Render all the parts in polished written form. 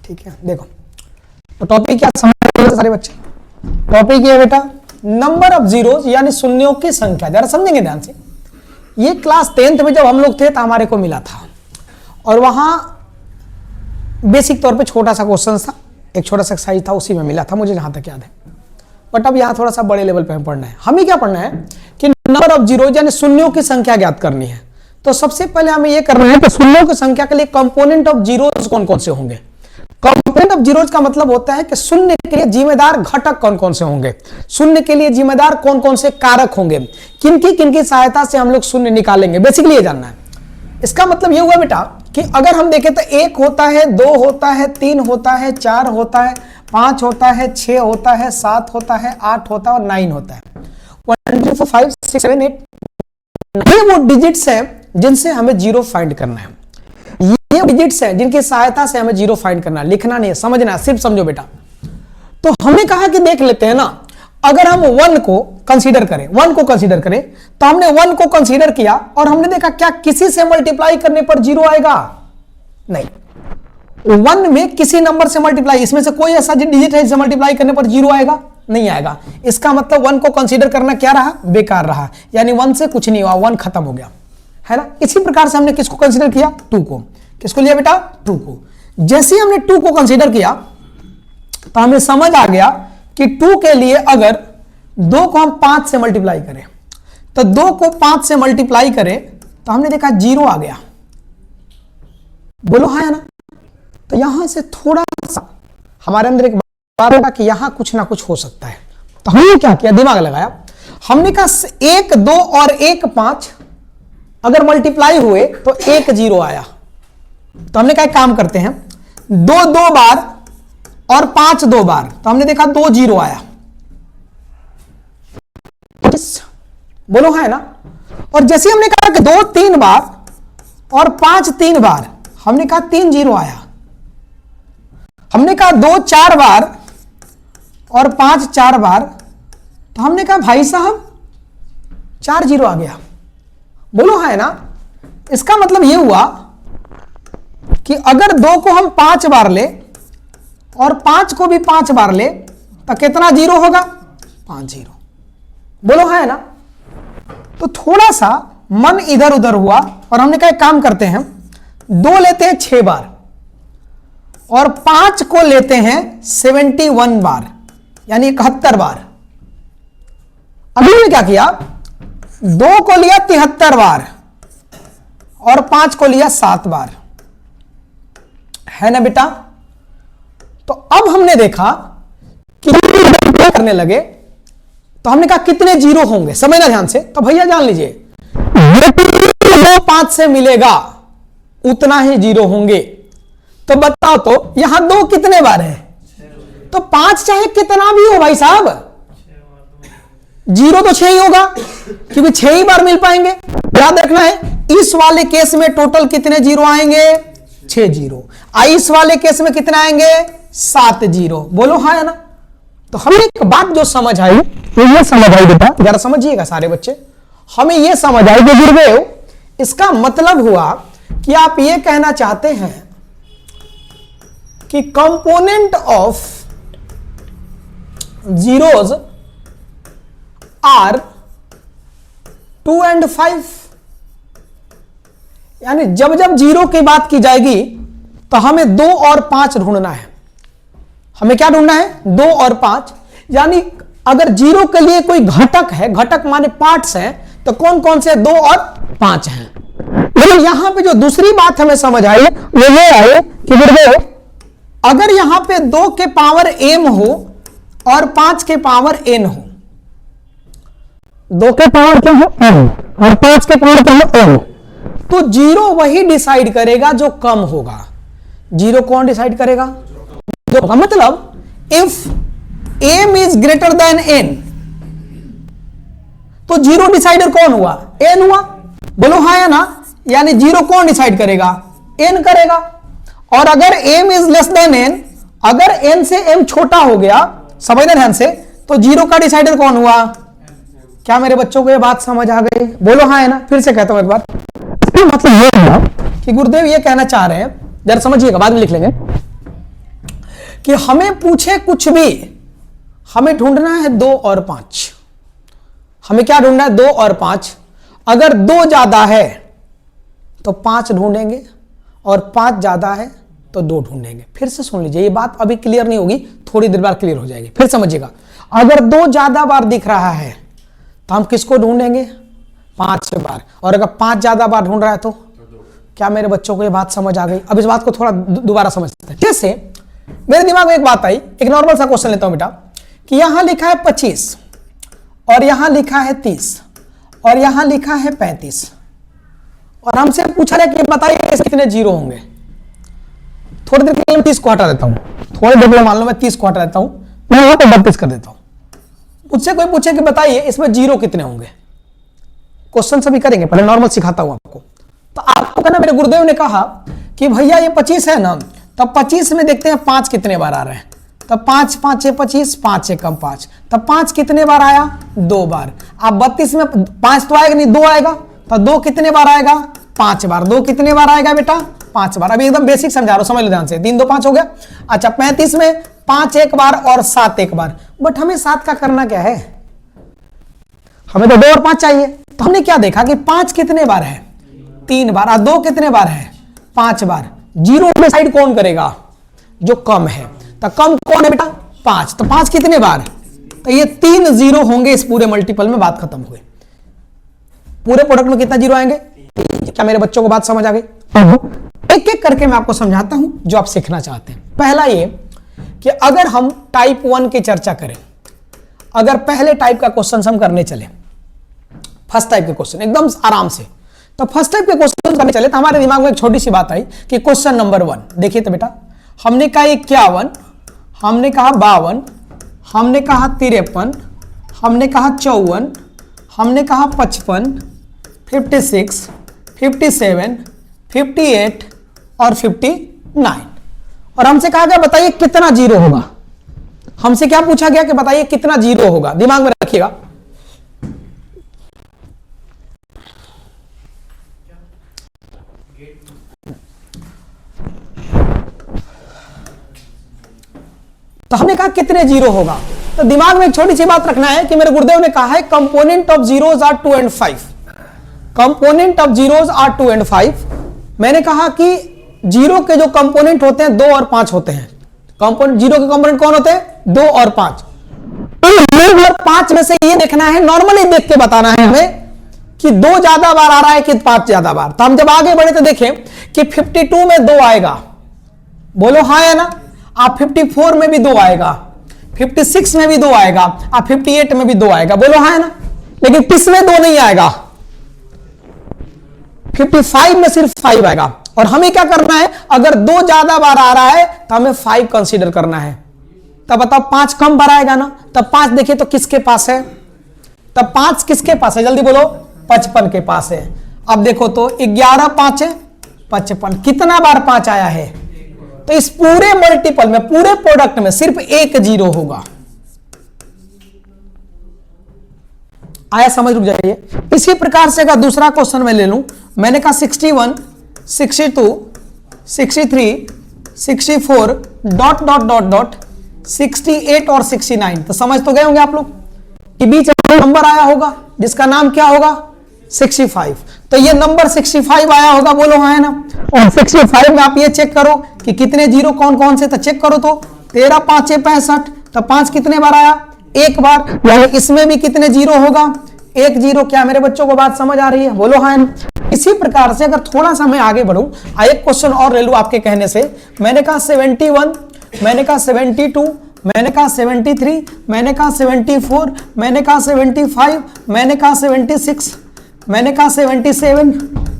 ठीक है, देखो तो टॉपिक क्या समझ सारे बच्चे, टॉपिक ये है बेटा नंबर ऑफ जीरोज यानी शून्यों की संख्या। जरा समझेंगे ध्यान से, ये क्लास 10th में जब हम लोग थे तो हमारे को मिला था और वहां बेसिक तौर पे छोटा सा क्वेश्चन था, एक छोटा सा एक्सरसाइज था, उसी में मिला था मुझे जहां तक याद है। बट अब यहाँ थोड़ा सा बड़े लेवल पे पढ़ना है। हमें क्या पढ़ना है कि नंबर ऑफ जीरोज यानी शून्यों की संख्या ज्ञात करनी है। तो सबसे पहले हमें यह करना है कि शून्यों की संख्या के लिए कंपोनेंट ऑफ जीरोज कौन कौन से होंगे। कंपोनेंट ऑफ जीरोज का मतलब होता है कि शून्य के लिए जिम्मेदार घटक कौन कौन से होंगे, शून्य के लिए जिम्मेदार कौन कौन से कारक होंगे, किनकी सहायता से हम लोग शून्य निकालेंगे, बेसिकली ये जानना है। इसका मतलब ये हुआ बेटा कि अगर हम देखें तो 1 होता है, 2 होता है, 3 होता है, 4 होता है, 5 होता है, 6 होता है, 7 होता है, 8 होता है और 9 होता है। 1 2 3 4 5 6 7 8 ये वो डिजिट्स हैं जिनसे हमें जीरो फाइंड करना है। ये डिजिट्स हैं जिनकी सहायता से हमें जीरो फाइंड करना है, लिखना नहीं है, समझना है, सिर्फ समझो बेटा। तो हमने कहा कि देख लेते हैं ना, अगर हम 1 को कंसीडर करें, 1 को कंसीडर करें तो हमने 1 को कंसीडर किया और हमने देखा क्या किसी से मल्टीप्लाई करने पर जीरो आएगा? नहीं, 1 में किसी नंबर से मल्टीप्लाई, इसमें से कोई ऐसा डिजिट है जिसे मल्टीप्लाई करने पर जीरो आएगा? नहीं आएगा। इसका मतलब 1 को कंसीडर करना क्या रहा? बेकार रहा, यानी 1 से कुछ नहीं हुआ, 1 खत्म हो गया, है ना। इसी प्रकार से हमने किसको कंसीडर किया? 2 को। किसको लिया बेटा? 2 को। जैसे ही हमने 2 को कंसीडर किया तो हमें समझ आ गया कि 2 के लिए अगर 2 को हम 5 से मल्टीप्लाई करें तो 2 को 5 से मल्टीप्लाई करें तो हमने देखा जीरो आ गया। बोलो हाँ या ना। तो यहां से थोड़ा सा हमारे अंदर एक बात होगा कि यहां कुछ ना कुछ हो सकता है। तो हमने क्या किया? दिमाग लगाया। हमने कहा 1 2 और 1 5 अगर मल्टीप्लाई हुए तो 1 जीरो आया। तो हमने कहा काम करते हैं, 2 2 बार और 5 2 बार, तो हमने देखा 2 जीरो आया। बोलो है ना। और जैसे हमने कहा कि 2 3 बार और 5 3 बार, हमने कहा 3 जीरो आया। हमने कहा 2 4 बार और 5 4 बार, तो हमने कहा भाई साहब 4 जीरो आ गया। बोलो है ना। इसका मतलब यह हुआ कि अगर 2 को हम 5 बार ले और 5 को भी 5 बार ले तो कितना जीरो होगा? 5 जीरो। बोलो है ना। तो थोड़ा सा मन इधर उधर हुआ और हमने कहा एक काम करते हैं, 2 लेते हैं 6 बार और 5 को लेते हैं 71 बार, यानी 71 बार। अभी हमने क्या किया? 2 को लिया 73 बार और 5 को लिया 7 बार, है ना बेटा। तो अब हमने देखा कि करने लगे तो हमने कहा कितने जीरो होंगे, समझना ध्यान से। तो भैया जान लीजिए, 5 से मिलेगा उतना ही जीरो होंगे। तो बताओ तो यहां 2 कितने बार है? तो 5 चाहे कितना भी हो भाई साहब, जीरो तो 6 ही होगा, क्योंकि 6 ही बार मिल पाएंगे। याद रखना है, इस वाले केस में टोटल कितने जीरो आएंगे? 6 जीरो। इस वाले केस में कितने आएंगे? 7 जीरो। बोलो हाँ या ना। तो हमें एक बात जो समझ आई, तो ये समझ आई बेटा, जरा समझिएगा सारे बच्चे, हमें ये समझ आई कि गुरुदेव इसका मतलब हुआ कि आप ये कहना चाहते हैं कि कंपोनेंट ऑफ जीरोज आर 2 और 5, यानी जब जब जीरो की बात की जाएगी तो हमें 2 और 5 ढूंढना है। हमें क्या ढूंढना है? 2 और 5। यानी अगर जीरो के लिए कोई घटक है, घटक माने पार्ट्स हैं, तो कौन कौन से? 2 और 5 हैं। लेकिन यहां पे जो दूसरी बात हमें समझ आई वो ये है कि गुरुदेव अगर यहां पे 2 के पावर m हो और 5 के पावर n हो, 2 के पावर क्या हो? m, और 5 के पावर क्या हो? n, तो जीरो वही डिसाइड करेगा जो कम होगा। जीरो कौन डिसाइड करेगा? जो होगा। मतलब if m is greater than n, तो जीरो डिसाइडर कौन हुआ? n हुआ। बोलो हाँ या ना। यानी जीरो कौन डिसाइड करेगा? n करेगा। और अगर m is less than n, अगर n से m छोटा हो गया, समझना ध्यान से, तो जीरो का डिसाइडर कौन हुआ? क्या मेरे बच्चों को ये बात समझ आ गई? बोलो हाँ है ना। फिर से कहता हूं एक बार, मतलब ये है कि गुरुदेव ये कहना चाह रहे हैं, जरा समझिएगा, बाद में लिख लेंगे। कि हमें पूछे कुछ भी, हमें ढूंढना है 2 और 5। हमें क्या ढूंढना है? 2 और 5। अगर 2 ज्यादा है तो 5 ढूंढेंगे और 5 ज्यादा है तो 2 ढूंढेंगे। फिर से सुन लीजिए, ये बात अभी क्लियर नहीं होगी, थोड़ी देर बाद क्लियर हो जाएगी। फिर समझिएगा, अगर 2 ज्यादा बार दिख रहा है तो हम किसको ढूंढेंगे? 5 बार। और अगर 5 ज्यादा बार ढूंढ रहा है तो क्या मेरे बच्चों को ये बात समझ आ गई? अब इस बात को थोड़ा दोबारा समझते हैं। जैसे मेरे दिमाग में एक बात आई, एक नॉर्मल सा क्वेश्चन लेता हूं बेटा, कि यहां लिखा है 25 और यहां लिखा है 30 और यहां लिखा है 35 और हमसे पूछा है कि बताइए कितने जीरो होंगे। थोड़ी देर के लिए 30 को हटा देता हूं, थोड़ी देर मान लो मैं 30 को हटा देता हूं, मैं यहां पे 32 कर देता हूं। मुझसे कोई पूछे कि बताइए इसमें जीरो कितने होंगे। क्वेश्चन सभी करेंगे, पहले नॉर्मल सिखाता हूं आपको। तो आपको कहना, मेरे गुरुदेव ने कहा कि भैया ये 25 है ना, तब 25 में देखते हैं 5 कितने बार आ रहे हैं। तब 5 5 6 25, 5 से कम 5, तब 5 कितने बार आया? 2 बार। अब 32 में 5 तो आएगा नहीं, 2 आएगा, तो 2 कितने बार आएगा? 5 बार। 2 कितने बार आएगा बेटा? 5 बार। अभी एकदम बेसिक समझा रहा हूं, समझ लो ध्यान से। 3 2 5 हो गया। अच्छा, 35 में 5 एक बार और 7 एक बार। बट हमें 7 का करना क्या है? हमें तो 2 और 5 चाहिए। तो हमने क्या देखा कि 5 कितने बार है? 3 बार। और 2 कितने बार है? 5 बार। जीरो में साइड कौन करेगा? जो कम है। तो कम कौन है बेटा? 5। तो 5 कितने बार? तो ये 3 जीरो होंगे इस पूरे मल्टीपल में। बात खत्म हुई। पूरे प्रोडक्ट में कितना जीरो आएंगे? क्या मेरे बच्चों को बात समझ आ गई? एक एक करके मैं आपको समझाता हूं जो आप सीखना चाहते हैं। पहला ये कि अगर हम टाइप 1 की चर्चा करें, अगर पहले टाइप का क्वेश्चन हम करने चले, फर्स्ट टाइप के क्वेश्चन एकदम आराम से, तो फर्स्ट टाइप के क्वेश्चन करने चले तो हमारे दिमाग में एक छोटी सी बात आई कि क्वेश्चन नंबर 1 देखिए। तो बेटा हमने कहा 51, हमने कहा 52, हमने कहा 53, हमने कहा 54, हमने कहा 55, 56, 57, 58 और 59। और हमसे कहा गया बताइए कितना जीरो होगा। हमसे क्या पूछा गया कि बताइए कितना जीरो होगा। दिमाग में रखिएगा। तो हमने कहा कितने जीरो होगा। तो दिमाग में एक छोटी सी बात रखना है कि मेरे गुरुदेव ने कहा है component of zeros are 2 and 5। Component of zeros are 2 and 5। मैंने कहा कि जीरो के जो कंपोनेंट होते हैं 2 और 5 होते हैं। कंपोनेंट जीरो के कंपोनेंट कौन होते हैं? 2 और 5। तो 2 और 5 में से ये देखना है, नॉर्मली देख के बताना है हमें कि 2 ज्यादा बार आ रहा है कि 5 ज्यादा बार। तो हम जब आगे बढ़े तो देखें कि 52 में 2 आएगा, बोलो हाँ या ना। आप 54 में भी 2 आएगा, 56 में भी 2 आएगा, आप 58 में भी 2 आएगा, बोलो हाँ या ना। लेकिन किस में 2 नहीं आएगा? 55 में सिर्फ 5 आएगा। और हमें क्या करना है? अगर 2 ज्यादा बार आ रहा है तो हमें 5 कंसीडर करना है। तब बताओ 5 कम बार आएगा ना। तब 5 देखिए तो किसके पास है? तब 5 किसके पास है? जल्दी बोलो। 55 के पास है। अब देखो तो 11 5 है 55। कितना बार 5 आया है? तो इस पूरे मल्टीपल में, पूरे प्रोडक्ट में सिर्फ एक जीरो होगा। आया समझ? रुक जाइए। इसी प्रकार से अगर दूसरा क्वेश्चन मैं ले लूं, मैंने कहा 61, 62, 63, 64 डॉट डॉट डॉट डॉट 68 और 69। तो समझ तो गए होंगे आप लोग कि बीच में नंबर आया होगा जिसका नाम क्या होगा? 65। तो ये नंबर 65 आया होगा, बोलो हाँ है ना। और 65 में आप ये चेक करो कि कितने जीरो कौन कौन से। तो चेक करो तो 13 5 65। तो 5 कितने बार आया? एक बार। यानी इसमें भी कितने जीरो होगा? एक जीरो। क्या मेरे बच्चों को बात समझ आ रही है? बोलो हाँ है ना। इसी प्रकार से अगर थोड़ा सा मैं आगे बढ़ूं, एक क्वेश्चन और ले लूं आपके कहने से। मैंने कहा 71, मैंने कहा 72, मैंने कहा 73, मैंने कहा 74, मैंने कहा 75, मैंने कहा 76, मैंने कहा 77,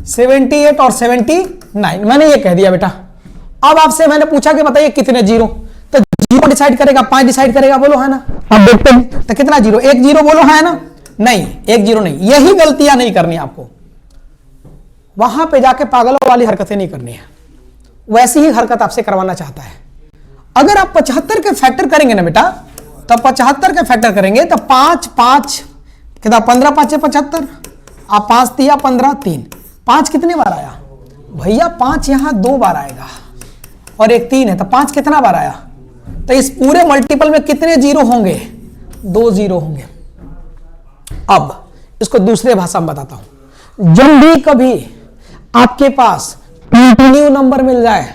78 और 79। मैंने ये कह दिया बेटा। अब आपसे मैंने पूछा कि बताइए कितने जीरो। तो जीरो डिसाइड करेगा, 5 डिसाइड करेगा, बोलो है ना। अब देखते हैं तो कितना जीरो? एक जीरो, बोलो है ना। नहीं, एक जीरो नहीं। यही गलतियां नहीं करनी आपको। वहां पे जाके पागलों वाली हरकतें नहीं करनी है। वैसी ही हरकत आपसे करवाना चाहता है। अगर आप 75 के फैक्टर करेंगे ना बेटा, तो 75 के फैक्टर करेंगे तो 5 5 कितना? 15 5 75। आप 5 दिया 15 3। 5 कितने बार आया भैया? 5 यहां 2 बार आएगा और एक 3 है। तो 5 कितना बार आया? तो इस पूरे मल्टीपल में कितने जीरो होंगे? 2 जीरो होंगे। अब इसको दूसरे भाषा में बताता हूं। जब भी कभी आपके पास कंटिन्यू नंबर मिल जाए,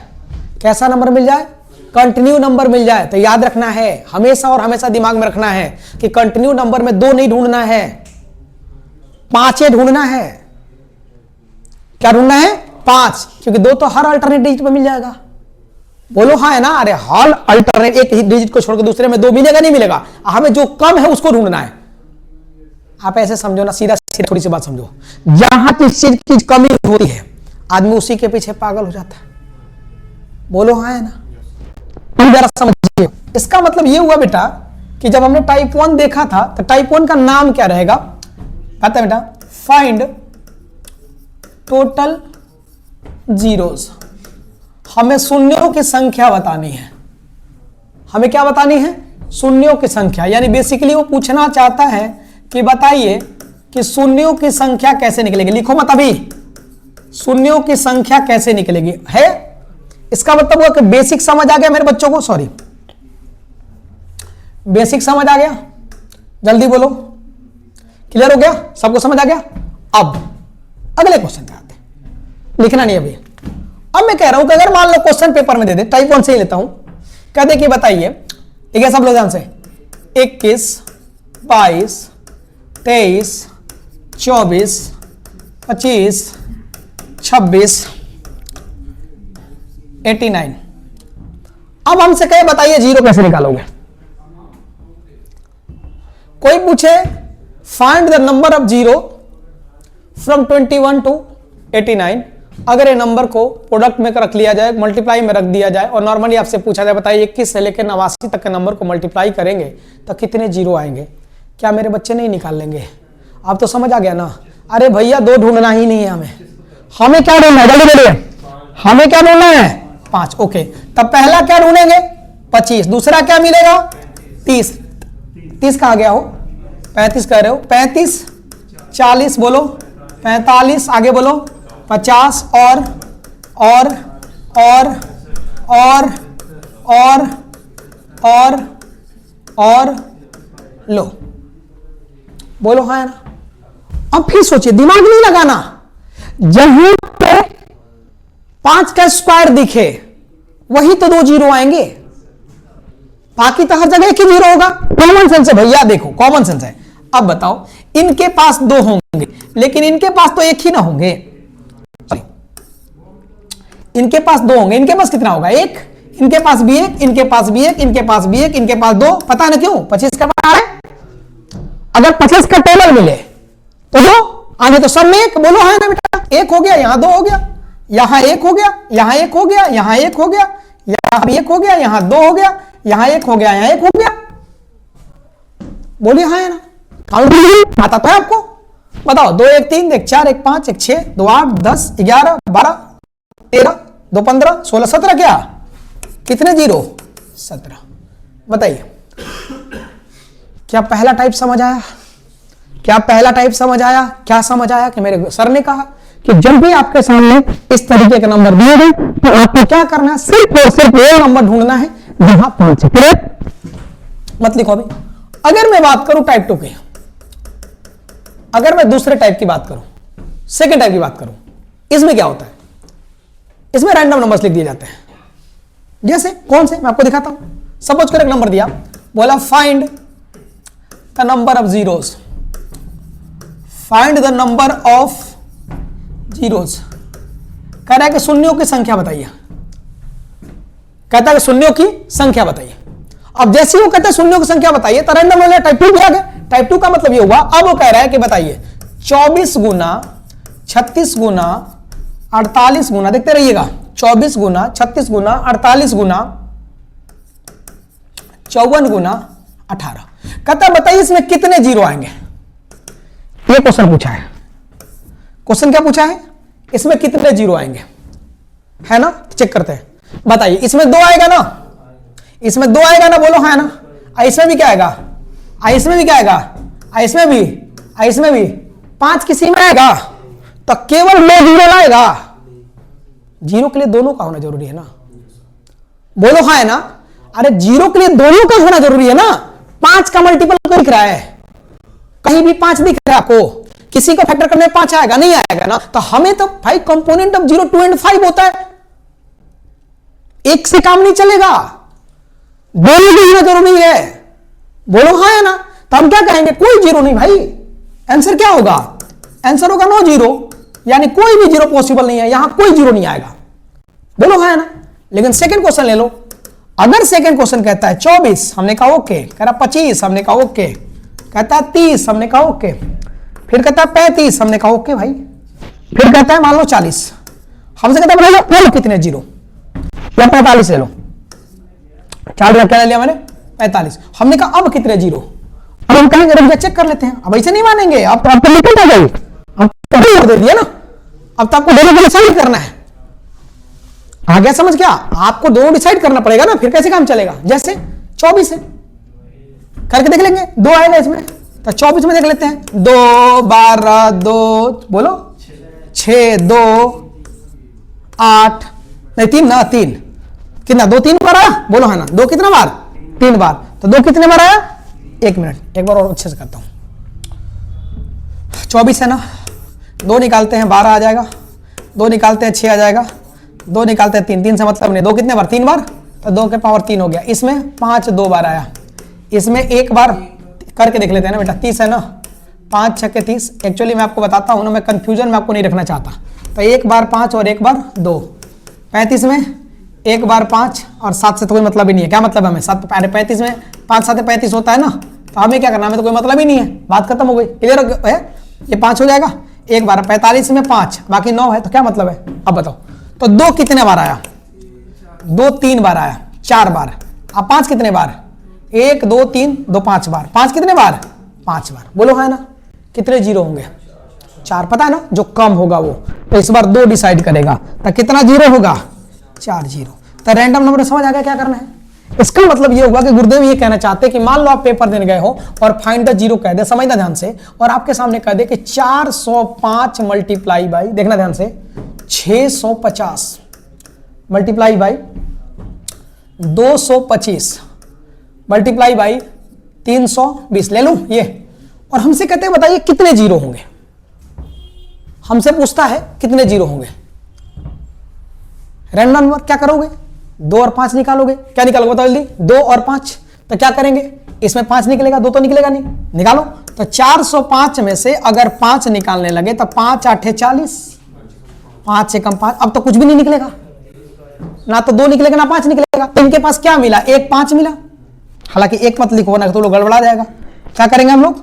कैसा नंबर मिल जाए? कंटिन्यू नंबर मिल जाए, तो याद रखना है, हमेशा और हमेशा दिमाग में रखना है कि कंटिन्यू नंबर में 2 नहीं ढूंढना है, 5 ढूंढना है। क्या ढूंढना है? 5, क्योंकि 2 तो हर अल्टरनेट डिजिट में मिल जाएगा। बोलो हाँ है ना? अरे हर अल्टरनेट एक ही डिजिट को छोड़कर दूसरे में 2 मिलेगा नहीं मिलेगा? हमें जो कम है उसको ढूंढना है। आप ऐसे समझो ना, सीधा सीधा थोड़ी सी बात समझो। जहां किस चीज की कमी होती है आदमी उसी के पीछे पागल हो जाता है। बोलो हाँ है ना? तुम जरा समझिए। इसका मतलब ये हुआ बेटा कि जब हमने टाइप 1 देखा था तो टाइप 1 का नाम क्या रहेगा? पता है बेटा? Find total zeros. हमें शून्यों की संख्या बतानी है। हमें क्या बतानी है? शून्यों की संख्या। यानी बेसिकली वो पूछना चाहता है कि बताइए कि शून्यों की संख्या कैसे निकलेगी। लिखो मत अभी, शून्यों की संख्या कैसे निकलेगी है। इसका मतलब हुआ कि बेसिक समझ आ गया मेरे बच्चों को? सॉरी, बेसिक समझ आ गया? जल्दी बोलो, क्लियर हो गया? सबको समझ आ गया? अब अगले क्वेश्चन पे आते हैं। लिखना नहीं अभी। अब मैं कह रहा हूं कि अगर मान लो क्वेश्चन पेपर में दे दे, टाइप 1 से ही लेता हूं, कहते कि बताइए, ठीक है सब लोग ध्यान से, 21, 22, 23, 24, 25, 26, 89। अब हमसे कहे बताइए जीरो कैसे निकालोगे। कोई पूछे find the number of zero from 21 to 89। अगर ये नंबर को प्रोडक्ट में रख लिया जाए, मल्टीप्लाई में रख दिया जाए और नॉर्मली आपसे पूछा जाए बताइए 21 से लेकर 89 तक के नंबर को मल्टीप्लाई करेंगे तो कितने जीरो आएंगे? क्या मेरे बच्चे नहीं निकाल लेंगे? आप तो समझ आ गया ना? अरे भैया 2 ढूंढना ही नहीं है हमें क्या ढूंढना है? जल्दी बोलिए, हमें क्या ढूंढना है? 5। ओके, तब पहला क्या ढूंढेंगे? 25। दूसरा क्या मिलेगा? 30। 30 कहां गया हो? 35 कह रहे हो? 35, 40 बोलो, 45 आगे बोलो, 50 और लो, बोलो हाँ है ना? अब फिर सोचिए, दिमाग नहीं लगाना। जहां पे 5 का स्क्वायर दिखे वही तो 2 जीरो आएंगे, बाकी तो हर जगह एक ही जीरो होगा। कॉमन सेंस है भैया, देखो कॉमन सेंस है। अब बताओ, इनके पास 2 होंगे लेकिन इनके पास तो एक ही ना होंगे। इनके पास 2 होंगे, इनके पास कितना होगा? 1। इनके पास भी 1, इनके पास भी 1, इनके पास भी 1, इनके पास 2। पता है ना क्यों? 25 का बना है। अगर 25 का टेबल मिले तो 2 आगे तो सब में 1। बोलो हाँ ना बेटा? 1 हो गया, यहां 2 हो गया, यहां 1 हो गया, यहां 1 हो गया, यहां 1 हो गया, यहां 1 हो गया, यहां 2 हो गया, यहां 1 हो गया, यहां 1 हो गया। बोलिए हाँ है ना? काउंट आता तो है आपको? बताओ, 2 1 3 1 4 1 5 1 6 2 8 10 11 12 13 2 15 16 17। क्या कितने जीरो? 17। बताइए, क्या पहला टाइप समझ आया? क्या पहला टाइप समझ आया? क्या समझ आया कि मेरे सर ने कहा कि जब भी आपके सामने इस तरीके के नंबर दिए गए तो आपको क्या करना है? सिर्फ और सिर्फ वो नंबर ढूंढना है जहां 5 है। मत लिखो अभी। अगर मैं बात करूं टाइप 2 की, अगर मैं दूसरे टाइप की बात करूं, सेकेंड टाइप की बात करूं, इसमें क्या होता है? इसमें रैंडम नंबर्स लिख दिए जाते हैं। जैसे कौन से? मैं आपको दिखाता हूं। सपोज कर एक नंबर दिया, बोला find the number of zeros. Find the number of zeros. कह रहा है कि शून्यों की संख्या बताइए। कहता है कि शून्यों की संख्या बताइए। अब जैसे ही वो कहता है शून्यों की संख्या बताइए तो रैंडम वाला टाइप 2 भी आ गया। टाइप 2 का मतलब ये हुआ, अब वो कह रहा है कि बताइए 24 गुना 36 गुना 48 गुना, देखते रहिएगा, 24 गुना 36 गुना 48 गुना 54 गुना 18। कहता है बताइए इसमें कितने जीरो आएंगे? ये क्वेश्चन पूछा है। क्वेश्चन क्या पूछा है? इसमें कितने जीरो आएंगे, है ना? चेक करते हैं। बताइए, इसमें 2 आएगा ना? इसमें 2 आएगा ना? बोलो हाँ ना? इसमें भी क्या आएगा? इसमें भी क्या आएगा? इसमें भी, इसमें भी 5 किसी में आएगा तो केवल 2 जीरो लाएगा। जीरो के लिए दोनों का होना जरूरी है ना? बोलो हाँ है ना? अरे जीरो के लिए दोनों का होना जरूरी है ना, 5 का मल्टीपल तो दिख रहा है, कहीं भी 5 दिख रहा है आपको, किसी को फैक्टर करने में 5 आएगा नहीं आएगा ना, तो हमें तो भाई कंपोनेंट ऑफ 0 2 एंड 5 होता है, एक से काम नहीं चलेगा, दोनों भी होना जरूरी है। बोलो हाँ है ना, तो हम क्या कहेंगे, कोई जीरो नहीं भाई, आंसर क्या होगा, आंसर होगा नो जीरो, यानी कोई भी जीरो पॉसिबल नहीं है, यहां कोई जीरो नहीं आएगा। बोलो हाँ है ना। लेकिन सेकंड क्वेश्चन ले लो, अगर सेकंड क्वेश्चन कहता है 24, हमने कहा ओके, कह रहा 25, हमने कहा ओके, कहता है 30, हमने कहा ओके, फिर कहता है 35, हमने कहा ओके भाई, फिर कहता है मान लो 40, हमसे कहता है बोलो कितने जीरो, या 45 ले लो, 4 क्या ले लिया मैंने 45, हमने कहा अब कितने जीरो, अब हम कहेंगे रुक जा चेक कर लेते हैं, अब ऐसे नहीं मानेंगे, अब तो आपको निकल गई, अब तो दे दिया ना, अब तो आपको दोनों को डिसाइड करना है, आ गया समझ, क्या आपको दोनों डिसाइड करना पड़ेगा ना, फिर कैसे काम चलेगा। जैसे 24 है करके देख लेंगे, 2 आएगा इसमें, तो 24 में देख लेते हैं, 2 12 2 बोलो 6 2 8 नहीं 3 ना 3 कितना 2 3 बार आया, बोलो है ना, 2 कितना बार 3 बार, तो 2 कितने बार आया, 1 मिनट एक बार और अच्छे से करता हूं, 24 है ना, 2 निकालते हैं 12 आ जाएगा, 2 निकालते हैं 6 आ जाएगा, 2 निकालते हैं 3, 3 से मतलब नहीं, 2 कितने बार 3 बार, तो 2 के पावर 3 हो गया, इसमें 5 2 बार आया, इसमें 1 बार करके देख लेते हैं ना बेटा, 30 है ना, 5 6 के 30, एक्चुअली मैं आपको बताता हूं ना, मैं कंफ्यूजन में आपको नहीं रखना चाहता, तो 1 बार 5 और 1 बार 2, 35 में 1 बार 5 और 7 से तो कोई मतलब ही नहीं है, क्या मतलब है हमें 7, 35 में 5 7 35 होता है ना, तो हमें क्या करना, हमें तो कोई मतलब ही नहीं है, बात खत्म हो गई, क्लियर है, ये 5 हो जाएगा, 1 बार 45 में 5 बाकी 9 है, तो क्या मतलब है, अब बताओ, तो 2 कितने बार आया, 2 3 बार आया, 4 बार, अब 5 कितने बार, 1 2 3 2 5 बार, 5 कितने बार 5 बार, बोलो है ना, कितने जीरो होंगे 4, पता है ना, जो कम होगा वो, तो इस बार 2 डिसाइड करेगा, तो कितना जीरो होगा 4 जीरो, तो रैंडम नंबर समझ आ गया क्या करना है। इसका मतलब ये होगा कि गुरुदेव ये कहना चाहते हैं कि मान लो आप पेपर देने गए हो और फाइंड द जीरो कह दे, समझना ध्यान से, और आपके सामने कह दे कि 405 मल्टीप्लाई बाई, देखना ध्यान से, 650 मल्टीप्लाई बाई 225 मल्टीप्लाई बाई 320 ले लूं ये, और हमसे कहते हैं बताइए कितने जीरो होंगे, हमसे पूछता है कितने जीरो होंगे, रैंडम नंबर क्या करोगे, 2 और 5 निकालोगे, क्या निकालोगे बताओ जल्दी, 2 और 5, तो क्या करेंगे, इसमें 5 निकलेगा, 2 तो निकलेगा नहीं, निकालो, तो 405 में से अगर 5 निकालने लगे तो 5 8 40, 5 से कम 5, अब तो कुछ भी नहीं निकलेगा, ना तो 2 निकलेगा ना 5 निकलेगा, तो इनके पास क्या मिला, 1 5 मिला, हालांकि 1 मत लिखो ना तो लोग गड़बड़ा जाएगा, क्या करेंगे हम लोग,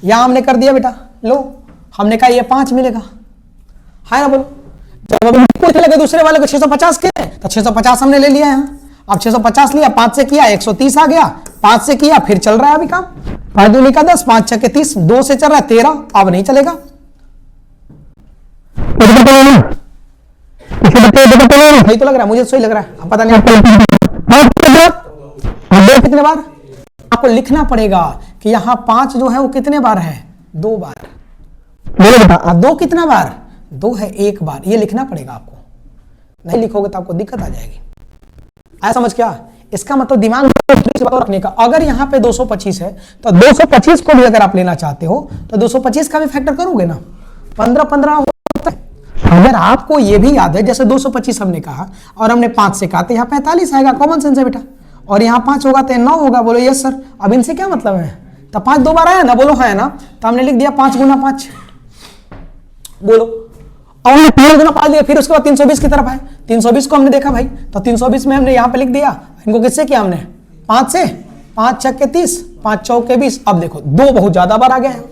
यहां हमने कर दिया बेटा, लो हमने कहा ये 5 मिलेगा, है ना, बोलो, जब अभी लगे दूसरे वाले को 650 के, तो 650 हमने ले लिया है, अब 650 लिया, 5 से किया 130 आ गया, 5 से किया फिर चल रहा है अभी काम, 5 2 का 10, 5 6 के 30, 2 से चल रहा है 13, अब नहीं चलेगा, सही तो लग रहा है मुझे, सही लग रहा है, अब पता नहीं कितने बार आपको लिखना पड़ेगा कि यहां 5 जो है वो कितने बार है, 2 बार, बोलो बेटा 2 कितना बार, 2 है 1 बार, ये लिखना पड़ेगा आपको, नहीं लिखोगे तो आपको दिक्कत आ जाएगी, आया समझ क्या, इसका मतलब दिमाग रखने का, अगर यहाँ पे 225 है तो 225 को भी अगर आप लेना चाहते हो तो 225 का भी फैक्टर करोगे ना, 15 15 होता है, अगर आपको ये भी याद है जैसे 225 हमने कहा और हमने 5 से कहा तो यहाँ 45 आएगा, कॉमन सेंस है बेटा, और यहाँ 5 होगा तो 9 होगा, बोलो यस सर, अब इनसे क्या मतलब है, तो 5 2 बार आया ना, बोलो है ना, तो हमने लिख दिया 5 गुना 5, बोलो, और हमने 3 गुना 5 दिया, फिर उसके बाद 320 की तरफ आए, 320 को हमने देखा भाई, तो 320 में हमने यहाँ पे लिख दिया, इनको किससे किया हमने 5 से, 5 6 के 30, 5 4 के 20, अब देखो 2 बहुत ज्यादा बार आ गया है,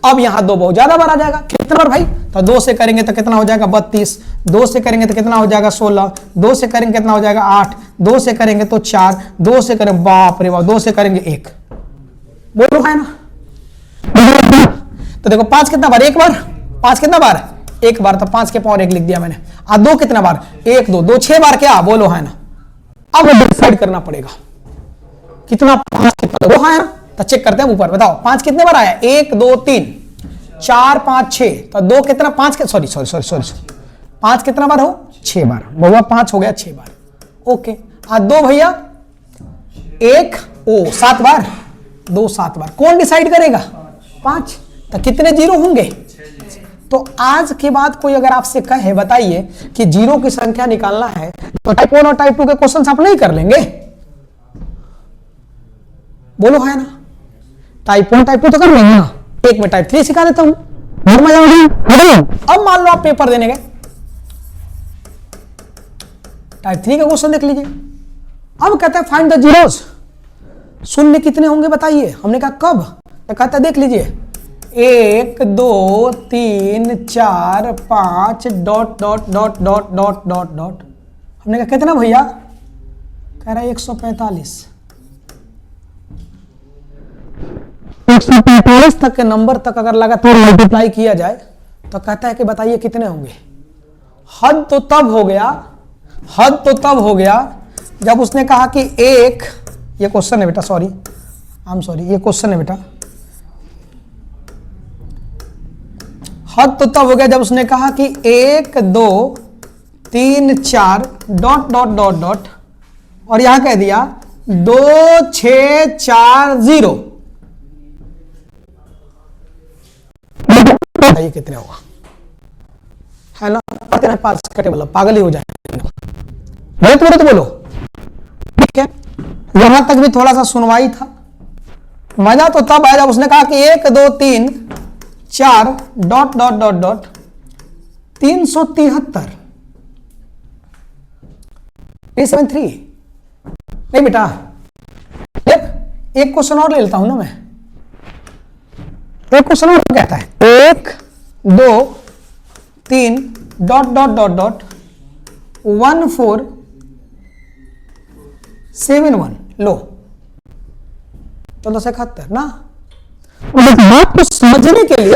अब यहां 2 बहुत ज्यादा बार आ जाएगा, कितना बार भाई, तो 2 से करेंगे तो कितना हो जाएगा 32, 2 से करेंगे तो कितना हो जाएगा 16, 2 से करेंगे कितना हो जाएगा 8, 2 से करेंगे तो 4, 2 से करेंगे बाप रे बाप, 2 से करेंगे 1, बोलो है ना, तो देखो 5 कितना बार, 1 बार, 5 कितना बार 1 बार, तो 5 के पावर 1 लिख दिया मैंने, 2 कितना बार 1 2 2 6 बार, क्या बोलो है ना, अब डिसाइड करना पड़ेगा कितना, 5 कितना, वो है ना, तो चेक करते हैं ऊपर, बताओ 5 कितने बार आया, 1 2 3 4 5 6, तो 2 कितना 5 के सॉरी 5 कितना बार हो 6 बार, बहुआ 5 हो गया 6 बार, ओके, आज 2 भैया 1 ओ 7 बार 2 7 बार, कौन डिसाइड करेगा? 5। तो कितने जीरो होंगे? तो आज के बाद कोई अगर आपसे कहे बताइए कि जीरो की संख्या निकालना है, तो टाइप 1 और टाइप 2 के क्वेश्चन आप नहीं कर लेंगे? बोलो है ना? टाइप 1 टाइप 2 तो कर लेंगे ना। एक में टाइप 3 सिखा देता हूं, अब मान लो आप पेपर देने गए, टाइप 3 का क्वेश्चन देख लीजिए। अब कहता है फाइंड द जीरोस, शून्य कितने होंगे बताइए। हमने कहा कब? तो कहता है देख लीजिए 1 2 3 4 5 dot dot dot dot dot dot dot. हमने कहा कितना भैया? कह रहा है 145। 145 तक के नंबर तक अगर लगातार मल्टीप्लाई किया जाए तो कहता है कि बताइए कितने होंगे। हद तो तब हो गया, हद तो तब हो गया जब उसने कहा कि एक, ये क्वेश्चन है बेटा, सॉरी आई एम सॉरी, ये क्वेश्चन है बेटा। हद तो तब हो गया जब उसने कहा कि 1 2 3 4 डॉट डॉट डॉट डॉट और यहां कह दिया 2 6 4 0। ये कितने होगा? है ना? पता नहीं पास कटे वाला पागल ही हो जाएगा। बोलो तो बोलो, ठीक है। यहां तक भी थोड़ा सा सुनवाई था। मजा तो तब आया जब उसने कहा कि 1 2 3 4 डॉट डॉट डॉट डॉट 373 373। नहीं बेटा, एक क्वेश्चन और ले लेता हूं ना मैं। एक क्वेश्चन और कहता है 1 2 3 डॉट डॉट डॉट डॉट 1471। लो 1471 ना। बात को समझने के लिए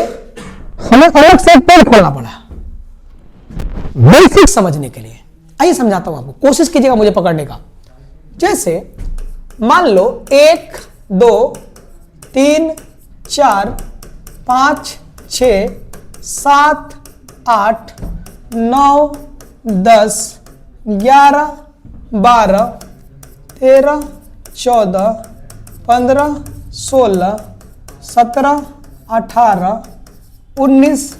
हमें अलग से एक पेज खोलना पड़ा, बेसिक समझने के लिए। आइए समझाता हूं आपको, कोशिश कीजिएगा मुझे पकड़ने का। जैसे मान लो 1 2 3 4 5 6 7 8 9 10 11 12 13 14 15 16 17 18 19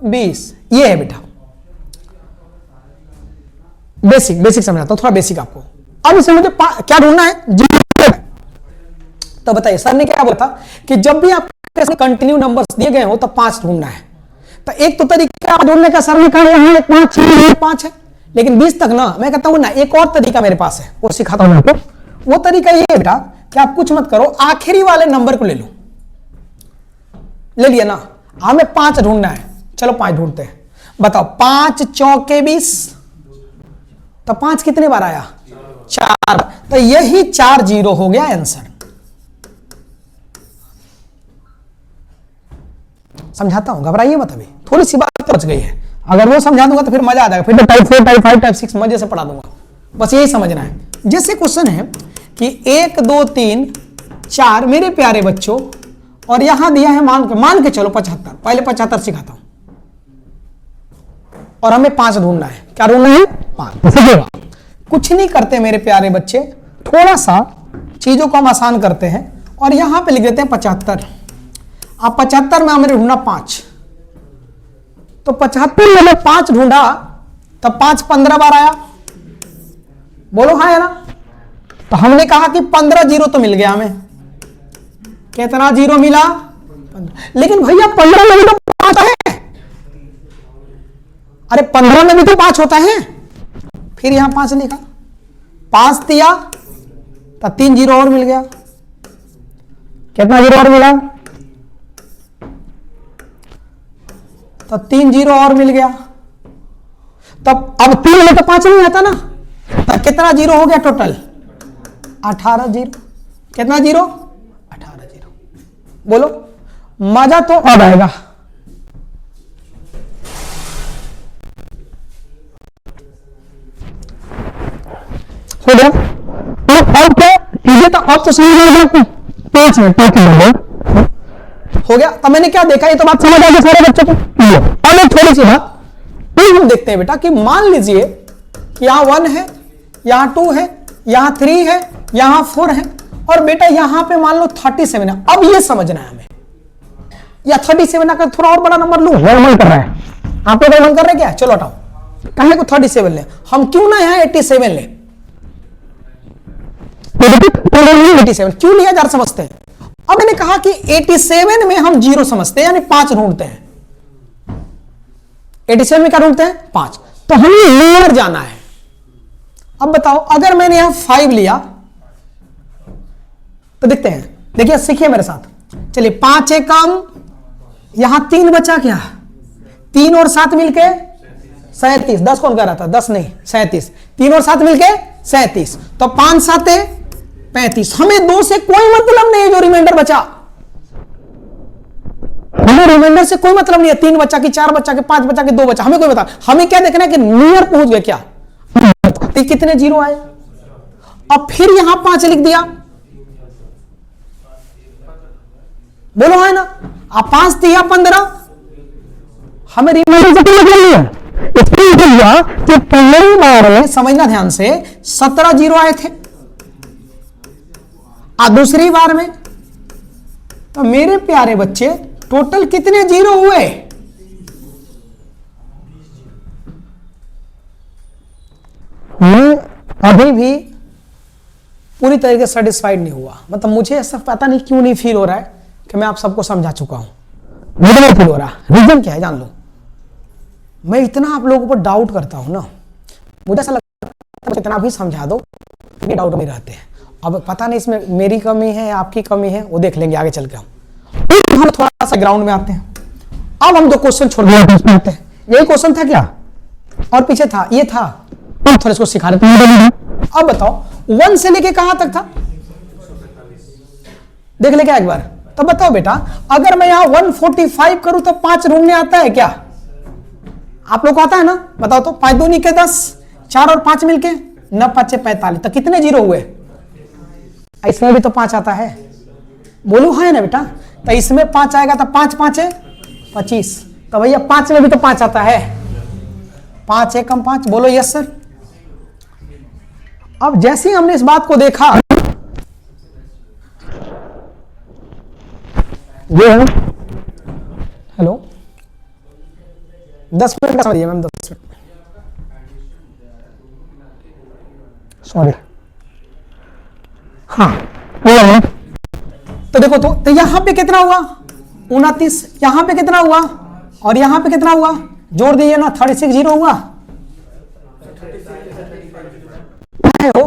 20। ये है बेटा बेसिक। बेसिक समझाता हूं, थोड़ा बेसिक आपको। अब इसे मुझे क्या ढूंढना है? तो बताइए सर ने क्या बोला था कि जब भी आप कंटिन्यू नंबर्स दिए गए हो तो 5 ढूंढना है। तो एक तो तरीका ढूंढने का सर ने कहा यहां 5 5 है, लेकिन 20 तक ना। मैं कहता हूं ना एक और तरीका मेरे पास है, वो सिखाता हूं आपको। वो तरीका ये है बेटा कि आप कुछ मत करो, आखिरी वाले नंबर को ले लो। ले लिया ना? हमें 5 ढूंढना है, चलो 5 ढूंढते हैं। बताओ 5 चौके 20, तो 5 कितने बार आया? 4। तो यही 4 जीरो हो गया आंसर। समझाता हूं, घबराइए मत, अभी थोड़ी सी बात बच गई है। अगर वो समझा दूंगा तो फिर मजा आ जाएगा, फिर तो टाइप 4 टाइप 5 टाइप 6 मजे से पढ़ा दूंगा। बस यही समझना है। जैसे क्वेश्चन है कि 1 2 3 4 मेरे प्यारे बच्चों, और यहां दिया है मान के चलो 75। पहले 75 सिखाता हूं और हमें 5 ढूंढना है। क्या ढूंढना है? 5। कुछ नहीं करते मेरे प्यारे बच्चे, थोड़ा सा चीजों को हम आसान करते हैं और यहां पे लिख देते हैं 75। अब 75 में हमने ढूंढा 5, तो 75 में 5 ढूंढा, तब 5 15 बार आया। बोलो हाँ है ना? तो हमने कहा कि 15 जीरो तो मिल गया हमें। कितना जीरो मिला? 15। लेकिन भैया 15 में भी तो 5 है। अरे 15 में भी तो 5 होता है। फिर यहां 5 लिखा, 5 दिया तो 3 जीरो और मिल गया। कितना जीरो और मिला? तो 3 जीरो और मिल गया। तब अब 3 में तो 5 नहीं आता ना, तो कितना जीरो हो गया टोटल? 18 जीरो। कितना जीरो? 18 जीरो। बोलो मजा तो अब आएगा। हो गया? अब क्या चीजें तो अब तो समझ में आपको 5 मिनट हो गया। तब मैंने क्या देखा, ये तो बात समझ आ गई सारे बच्चों को। अब एक थोड़ी सी बात फिर हम देखते हैं बेटा कि मान लीजिए कि यहां 1 है, यहां 2 है, यहां 3 है, यहां 4 है, और बेटा यहां पे मान लो 37 है। अब ये समझना है हमें, या 37 आकर थोड़ा और बड़ा नंबर लू, मन कर रहा है आप लोग, मन कर रहे हैं क्या? चलो हटाओ, कहे को 37 ले, हम क्यों ना यहां 87 ले? 87 क्यों लिया जा समझते हैं। अब मैंने कहा कि 87 में हम 0 समझते हैं, यानी 5 ढूंढते हैं। 87 में क्या ढूंढते हैं? 5। तो हमें नियर जाना है। अब बताओ, अगर मैंने यहां 5 लिया तो देखते हैं, देखिए सीखिए मेरे साथ, चलिए 5 है कम, यहां 3 बचा, क्या 3 और 7 मिलके 37। 10 कौन कह रहा था? 10 नहीं, 37। 3 और 7 मिलके 37, तो 5 7 35। हमें 2 से कोई मतलब नहीं है, जो रिमाइंडर बचा, हमें रिमाइंडर से कोई मतलब नहीं है। 3 बचा कि 4 बचा कि 5 बचा कि 2 बचा, हमें कोई बता, हमें क्या देखना है कि नियर पहुंच गए क्या, तो कितने 0 आए। अब फिर यहां 5 लिख दिया, बोलो है ना, अब 5 दिया 15, हमें रिमाइंडर से कोई मतलब नहीं है। कि पहली बार में समझना ध्यान से 17 0 आए थे, और दूसरी बार में, तो मेरे प्यारे बच्चे टोटल कितने 0 हुए? मैं अभी भी पूरी तरीके से सेटिस्फाइड नहीं हुआ, मतलब मुझे ऐसा पता नहीं क्यों नहीं फील हो रहा है कि मैं आप सबको समझा चुका हूं, मुझे नहीं फील हो रहा। रीजन क्या है जान लो, मैं इतना आप लोगों पर डाउट करता हूं ना, मुझे ऐसा लगता है इतना भी समझा दो, ये डाउट में रहते हैं। अब पता नहीं इसमें मेरी कमी है, आपकी कमी है, वो देख लेंगे आगे चल के। हम थोड़ा सा ग्राउंड में आते हैं। अब हम 2 क्वेश्चन छोड़ दिए, यही क्वेश्चन था क्या, और पीछे था, ये था, थोड़ा इसको सिखा देते हैं। अब बताओ 1 से लेके कहां तक था, देख ले क्या एक बार। तो बताओ बेटा, अगर मैं यहां 145 करूं तो 5 ढूंढने आता है क्या? आप लोग को आता है ना, बताओ तो। 5 2 के 10, 4 और 5 मिलके 9 5 45, तो कितने 0 हुए? इसमें भी तो 5 आता है, बोलो है ना बेटा। तो इसमें 5 आएगा, तो 5 5 है 25, तो भैया 5 में भी तो 5 आता है। 5 एकम 5, बोलो यस सर। अब जैसे ही हमने इस बात को देखा, ये है हेलो 10 मिनट का समझिए मैम, 10 मिनट, सॉरी। हाँ तो देखो, तो यहां पे कितना हुआ? 29। यहां पे कितना हुआ और यहां पे कितना हुआ? जोड़ दीजिए ना, 36 0 हुआ हो।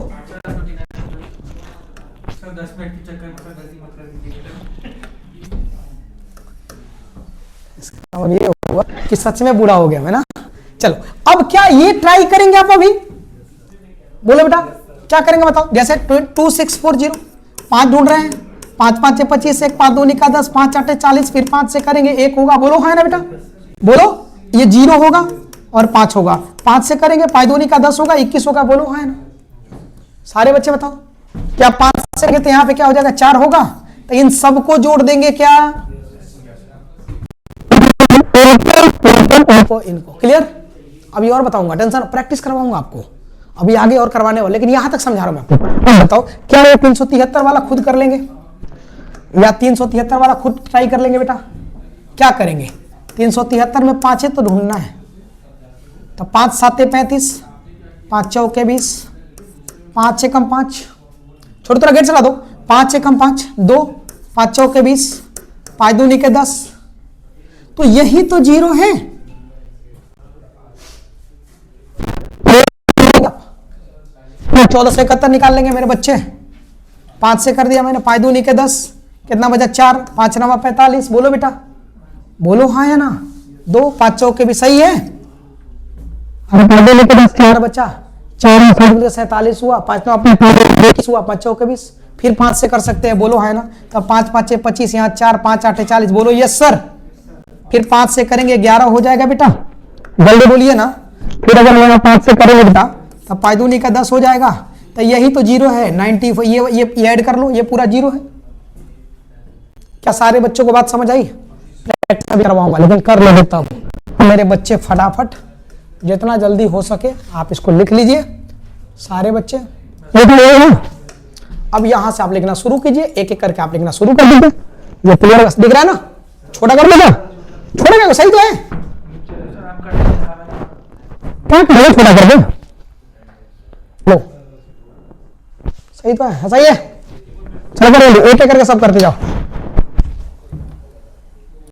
10 मिनट के चक्कर में गलती मत कर दीजिए। और ये हुआ कि सच में बुरा हो गया मैं ना। चलो अब क्या ये ट्राई करेंगे आप अभी? बोलो बेटा क्या करेंगे बताओ। जैसे 2640 5 ढूंढ रहे हैं, 5 5 25, 1 5 2 का 10, 5 8 40, फिर 5 से करेंगे 1 होगा, बोलो है ना बेटा, बोलो ये 0 होगा और 5 होगा, 5 से करेंगे 5 2 का 10 होगा, 21 होगा, बोलो है ना। सारे बच्चे बताओ क्या 5 से करेंगे तो यहाँ पे क्या हो जाएगा 4 होगा, तो इन सबको जोड़ देंगे क्या, इनको। क्लियर? अभी और बताऊंगा, टेंशन प्रैक्टिस करवाऊंगा आपको, अभी आगे और करवाने वाले, लेकिन यहां तक समझा रहा हूं मैं आपको। बताओ क्या ये 373 वाला खुद कर लेंगे या 373 वाला खुद ट्राई कर लेंगे बेटा? क्या करेंगे? 373 में 5 है तो ढूंढना है, तो 5 7 35, 5 चौके 20, 5 से कम 5, छोटे थोड़ा गेट चला दो, 5 से कम 5 2, 5 चौके 20, 5 दूनी के 10, तो यही तो 0 है। 14 से 71 निकाल लेंगे मेरे बच्चे, 5 से कर दिया मैंने, 5 दूनी के 10, कितना बचा 4, 5 9 45, बोलो बेटा, बोलो हाँ या ना। 2 5 चौके भी सही है, 4 बचा, 4 47 हुआ, 5 9 21 हुआ, 5 चौके 20, फिर 5 से कर सकते हैं, बोलो है ना। तब 5 5 25, यहाँ 4 5 8 40, बोलो यस सर। फिर 5 से करेंगे 11 हो जाएगा बेटा, जल्दी बोलिए ना। फिर अगर मैं 5 से करेंगे बेटा तब 5 दूनी का 10 हो जाएगा, तो यही तो 0 है 90, ये ऐड कर लो, ये पूरा 0 है। क्या सारे बच्चों को बात समझ आई? प्रैक्टिस भी करवाऊंगा लेकिन कर लो तब मेरे बच्चे, फटाफट जितना जल्दी हो सके आप इसको लिख लीजिए सारे बच्चे। ये तो ये है। अब यहां से आप लिखना शुरू कीजिए, एक एक करके आप लिखना शुरू कर दीजिए। ये क्लियर दिख रहा है ना? छोटा कर देगा, छोटा सही तो है, क्या करेगा, छोटा कर दे, लो सही तो है, सही है। चलो करो, एक एक करके सब करते जाओ।